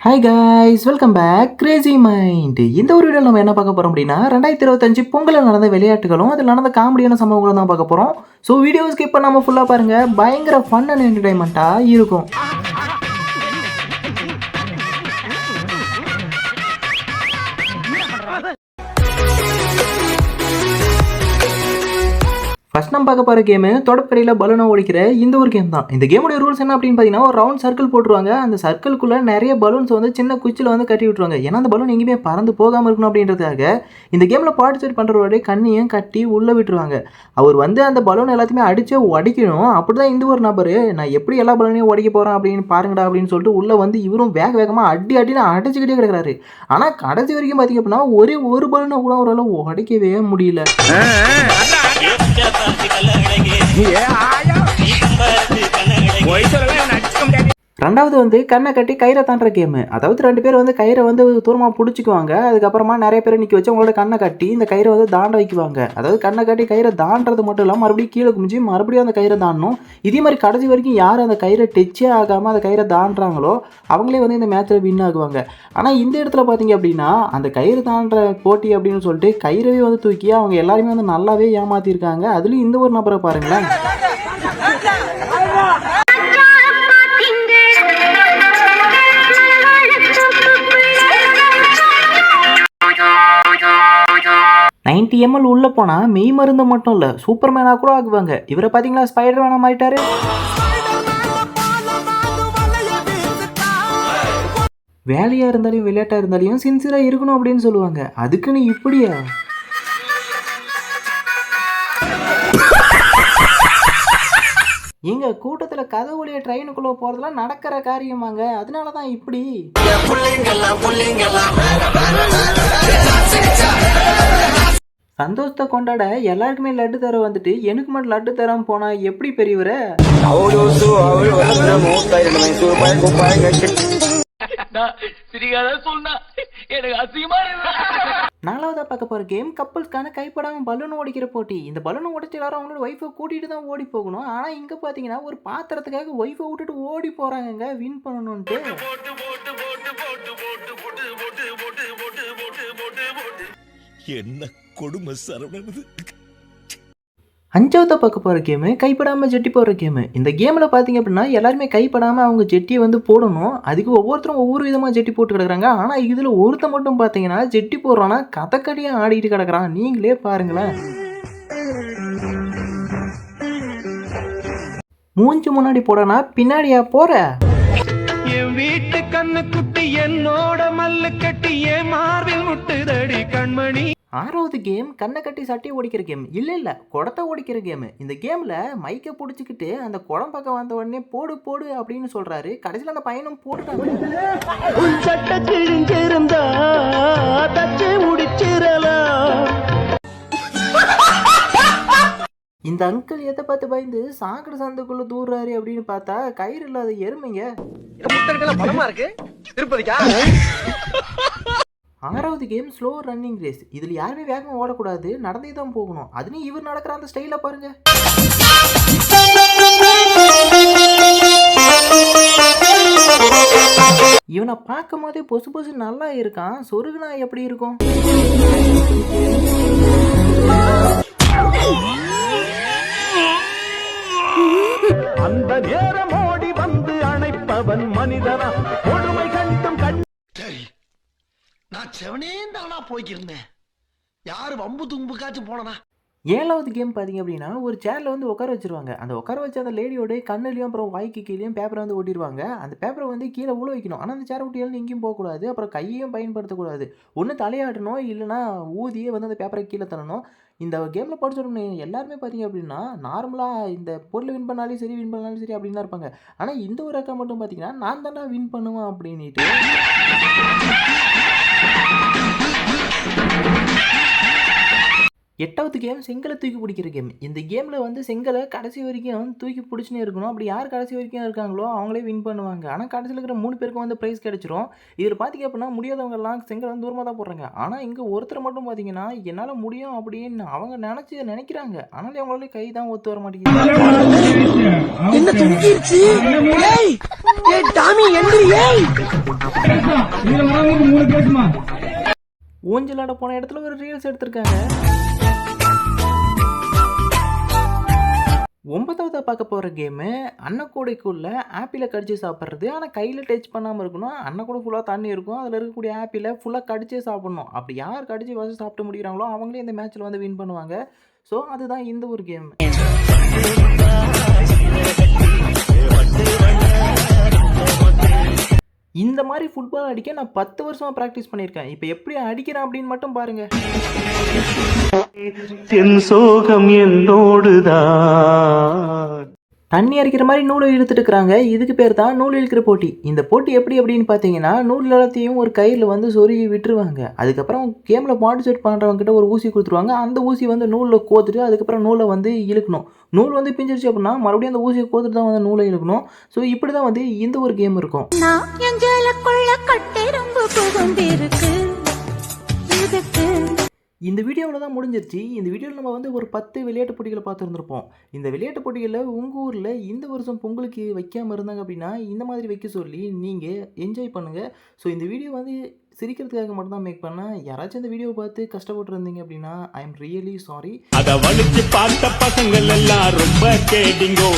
Hi guys, welcome back crazy mind. இந்த ஒரு வீடியோவில் நம்ம என்ன பார்க்க போகிறோம் அப்படின்னா 2025 பொங்கலில் நடந்த விளையாட்டுகளும் அதில் நடந்த காமெடியான சம்பவங்களும் தான் பார்க்க போகிறோம். ஸோ வீடியோ ஸ்கிப் பண்ணாமல் ஃபுல்லாக பாருங்கள், பயங்கர ஃபன் அண்ட் என்டர்டைன்மெண்ட்டாக இருக்கும். ஃபர்ஸ்ட் நம்ம பார்க்க போகிற கேமு தொடக்கடியில் பலூனை ஓடிக்கிற இந்த ஒரு கேம் தான். இந்த கேமுடைய ரூல்ஸ் என்ன அப்படின்னு பார்த்தீங்கன்னா, ஒரு ரவுண்ட் சர்க்கிள் போட்டுருவாங்க. அந்த சர்க்கிள்குள்ளே நிறைய பலூன்ஸ் வந்து சின்ன குச்சியில் வந்து கட்டி விட்டுருவாங்க. ஏன்னா அந்த பலூன் எங்கேயுமே பறந்து போகாமல் இருக்கணும் அப்படின்றதுக்காக இந்த கேமில் பார்ட்டிசிபேட் பண்ணுறவருடைய கண்ணையும் கட்டி உள்ளே விட்டுருவாங்க. அவர் வந்து அந்த பலூன் எல்லாத்தையுமே அடித்து உடைக்கணும். அப்படி தான் இந்த ஒரு நபர் நான் எப்படி எல்லா பலூனையும் உடைக்க போகிறேன் அப்படின்னு பாருங்கடா அப்படின்னு சொல்லிட்டு உள்ளே வந்து இவரும் வேகமாக அடின்னு அடிச்சுக்கிட்டே கிடக்கிறாரு. ஆனால் கடைசி வரைக்கும் பார்த்தீங்க அப்படின்னா ஒரு பலூனை கூட ஒரு உடைக்கவே முடியல. ரெண்டாவது வந்து கண்ணை கட்டி கயிறை தாண்டுற கேமு. அதாவது 2 பேர் வந்து கயிறை வந்து தூரமாக பிடிச்சிக்குவாங்க. அதுக்கப்புறமா நிறைய பேர் நிற்க வச்சு அவங்களோட கண்ணை கட்டி இந்த கயிறை வந்து தாண்ட வைக்குவாங்க. அதாவது கண்ணை கட்டி கயிறை தாண்டது மட்டும் இல்லாமல் மறுபடியும் கீழே குமிச்சு மறுபடியும் அந்த கயிறை தாண்டணும். இதே மாதிரி கடைசி வரைக்கும் யார் அந்த கயிறை டச்சே ஆகாமல் அந்த கயிறை தாண்டுறாங்களோ அவங்களே வந்து இந்த மேட்ச்சில் வின் ஆகுவாங்க. ஆனால் இந்த இடத்துல பார்த்தீங்க அப்படின்னா அந்த கயிறு தாண்டுற போட்டி அப்படின்னு சொல்லிட்டு கயிறவே வந்து தூக்கி அவங்க எல்லாருமே வந்து நல்லாவே ஏமாற்றிருக்காங்க. அதுலேயும் இந்த ஒரு நபரை பாருங்களேன். 90 ml உள்ளே போனால் மெய் மருந்து மட்டும் இல்லை, சூப்பர்மேனாக கூட ஆகுவாங்க. இவரை பார்த்தீங்களா, ஸ்பைடர் மேனாக மாறிட்டாரு. வேலையாக இருந்தாலையும் விளையாட்டாக இருந்தாலையும் சின்சியராக இருக்கணும் அப்படின்னு சொல்லுவாங்க. அதுக்குன்னு இப்படியா? எங்க கூட்டத்தில் கதை வழிய ட்ரெயினுக்குள்ளே போகிறதுலாம் நடக்கிற காரியமாங்க. அதனால தான் இப்படி. சந்தோஷத்தை கொண்டாட எல்லாருக்குமே லட்டு தர வந்துட்டு எனக்கு மட்டும் லட்டு தராம போனா எப்படி பெரியவர? நாலாவதா பார்க்க போற கேம் கப்பல்ஸ்க்கான கைப்படாம பலூன் ஓடிக்கிற போட்டி. இந்த பலூன் உடைச்சு எல்லாரும் அவங்களோட ஒய்ஃபை கூட்டிட்டு தான் ஓடி போகணும். ஆனா இங்க பாத்தீங்கன்னா ஒரு பாத்திரத்துக்காக ஒய்ஃபை விட்டுட்டு ஓடி போறாங்க வின் பண்ணணும்ட்டு. என்ன கொடுமை சரவணது. அஞ்சாவதை பார்க்க போகிற கேமு கைப்படாமல் ஜெட்டி போடுற கேமு. இந்த கேமில் பார்த்தீங்க அப்படின்னா எல்லாருமே கைப்படாமல் அவங்க ஜெட்டியை வந்து போடணும். அதுக்கு ஒவ்வொருத்தரும் ஒவ்வொரு விதமாக ஜெட்டி போட்டு கிடக்குறாங்க. ஆனால் இதில் ஒருத்த மட்டும் பார்த்தீங்கன்னா ஜெட்டி போடுறான்னா கதக்கடியாக ஆடிட்டு கிடக்குறான். நீங்களே பாருங்களேன். மூஞ்சி முன்னாடி போடனா பின்னாடியா போற? என் வீட்டு கண்ணு குட்டி என்னோட மல்லு கட்டி என் மார்பில் முட்டுதடி கண்மணி. ஆறாவது கேம் கண்ணை கட்டி சட்டையை ஓடிக்கிற கேம். இல்லை குடத்தை ஓடிக்கிற கேமு. இந்த கேமில் மைக்கை பிடிச்சிக்கிட்டு அந்த குடம் பக்கம் வந்த உடனே போடு போடு அப்படின்னு சொல்கிறாரு. கடைசியில் அந்த பையனும் போட்டுட்டாங்க. இந்த அங்கிள் எதை பார்த்து பயந்து சாக்கடை சந்துக்குள்ள தூர்றாரு அப்படின்னு பார்த்தா கயிறு இல்லாத எருமைங்க. ஆறாவது கேம் ஸ்லோ ரன்னிங் ரேஸ். இதில் யாருமே வேகமாக ஓடக்கூடாது, நடந்தே தான் போகணும். அதுலேயும் இவர் நடக்கிற அந்த ஸ்டைலை பாருங்க. இவனை பார்க்கும் போதே பொசு பொசு நல்லா இருக்கான். சொருகுனா எப்படி இருக்கும்? அந்த நேரம் ஓடி வந்து அணைப்பவன் மனிதனா கொடுமை கண்டும் கண். நான் செவனேந்தானா போய்க்கிருந்தேன். யாரு வம்பு தும்புக்காச்சும் போனனா. ஏழாவது கேம் பார்த்தீங்க அப்படின்னா ஒரு சேரில் வந்து உட்கார வச்சிருவாங்க. அந்த உட்கார வச்சு அந்த லேடியோட கண்ணுலையும் அப்புறம் வாய்க்கு கீழேயும் பேப்பரை வந்து ஓட்டிடுவாங்க. அந்த பேப்பரை வந்து கீழே உள்ள வைக்கணும். ஆனால் அந்த சேரை விட்டு எங்கேயும் போகக்கூடாது. அப்புறம் கையையும் பயன்படுத்தக்கூடாது. ஒன்று தலையாட்டணும், இல்லைனா ஊதியே வந்து அந்த பேப்பரை கீழே தரணும். இந்த கேமில் படிச்சோம்னு எல்லாருமே பார்த்தீங்க அப்படின்னா நார்மலாக இந்த பொருள் வின் பண்ணாலும் சரி வின் பண்ணாலும் சரி அப்படின்னு தான் இருப்பாங்க. ஆனால் இந்த ஒரு அக்கா மட்டும் பார்த்தீங்கன்னா நான் தானே வின் பண்ணுவேன் அப்படின்ட்டு. 8வது கேம் செங்கலை தூக்கி பிடிக்கிற கேம். இந்த கேமில் வந்து செங்கலை கடைசி வரைக்கும் தூக்கி பிடிச்சினே இருக்கணும். அப்படி யார் கடைசி வரைக்கும் இருக்காங்களோ அவங்களே வின் பண்ணுவாங்க. ஆனால் கடைசியில் இருக்கிற 3 பேருக்கும் வந்து ப்ரைஸ் கிடைச்சிரும். இதில் பார்த்தீங்க அப்படின்னா முடியாதவங்கலாம் செங்கலை வந்து தூரமாக தான் போடுறாங்க. ஆனால் இங்கே ஒருத்தர் மட்டும் பார்த்தீங்கன்னா என்னால் முடியும் அப்படின்னு அவங்க நினைக்கிறாங்க. ஆனாலும் அவங்களால கை தான் ஒத்து வர மாட்டேங்குது. என்ன துணிக்கிருச்சு? ஏய் ஏய் டாமி எந்திரி ஏய். ஊஞ்சலாட போன இடத்துல ஒரு ரீல்ஸ் எடுத்திருக்காங்க. 9வது பார்க்க போகிற கேமு அன்னக்கூடைக்குள்ள ஆப்பிளை கடிச்சு சாப்பிட்றது. ஆனால் கையில் டச் பண்ணாமல் இருக்கணும். அன்னக்கூடை ஃபுல்லாக தண்ணி இருக்கும். அதில் இருக்கக்கூடிய ஆப்பிளை ஃபுல்லாக கடிச்சே சாப்பிட்ணும். அப்படி யார் கடிச்சு ஃபஸ்ட்டு சாப்பிட்டு முடிக்கிறாங்களோ அவங்களே இந்த மேட்ச்சில் வந்து வின் பண்ணுவாங்க. ஸோ அதுதான் இந்த ஒரு கேம். இந்த மாதிரி ஃபுட்பால் அடிக்க நான் 10 வருஷமாக ப்ராக்டிஸ் பண்ணியிருக்கேன். இப்போ எப்படி அடிக்கிறேன் அப்படின்னு மட்டும் பாருங்கள். என் சோகம் என்னோடுதான். தண்ணி அரிக்கிற மாதிரி நூலை இழுத்துட்டு இருக்கிறாங்க. இதுக்கு பேர் தான் நூல் இழுக்கிற போட்டி. இந்த போட்டி எப்படி அப்படின்னு பார்த்தீங்கன்னா நூல் எல்லாத்தையும் ஒரு கயிறில் வந்து சொருகி விட்டுருவாங்க. அதுக்கப்புறம் கேமில் பார்ட்டிசிபேட் பண்ணுறவங்ககிட்ட ஒரு ஊசி கொடுத்துருவாங்க. அந்த ஊசி வந்து நூலில் கோத்துட்டு அதுக்கப்புறம் நூலை வந்து இழுக்கணும். நூல் வந்து பிஞ்சிருச்சு அப்படின்னா மறுபடியும் அந்த ஊசியை கோத்துட்டு தான் வந்து நூலை இழுக்கணும். ஸோ இப்படி தான் வந்து இந்த ஒரு கேம் இருக்கும். இந்த வீடியோவில் தான் முடிஞ்சிருச்சு. இந்த வீடியோவில் நம்ம வந்து ஒரு 10 விளையாட்டு போட்டிகளை பார்த்துருந்துருப்போம். இந்த விளையாட்டு போட்டிகளில் உங்கள் ஊரில் இந்த வருஷம் பொங்கலுக்கு வைக்காமல் இருந்தாங்க அப்படின்னா இந்த மாதிரி வைக்க சொல்லி நீங்கள் என்ஜாய் பண்ணுங்கள். ஸோ இந்த வீடியோ வந்து சிரிக்கிறதுக்காக மட்டும்தான் மேக் பண்ணேன். யாராச்சும் இந்த வீடியோவை பார்த்து கஷ்டப்பட்டு இருந்தீங்க அப்படின்னா ஐ எம் ரியலி சாரி. அத வலிச்சு பார்த்த பசங்கள் எல்லாம் ரொம்ப கேடிங்கோ.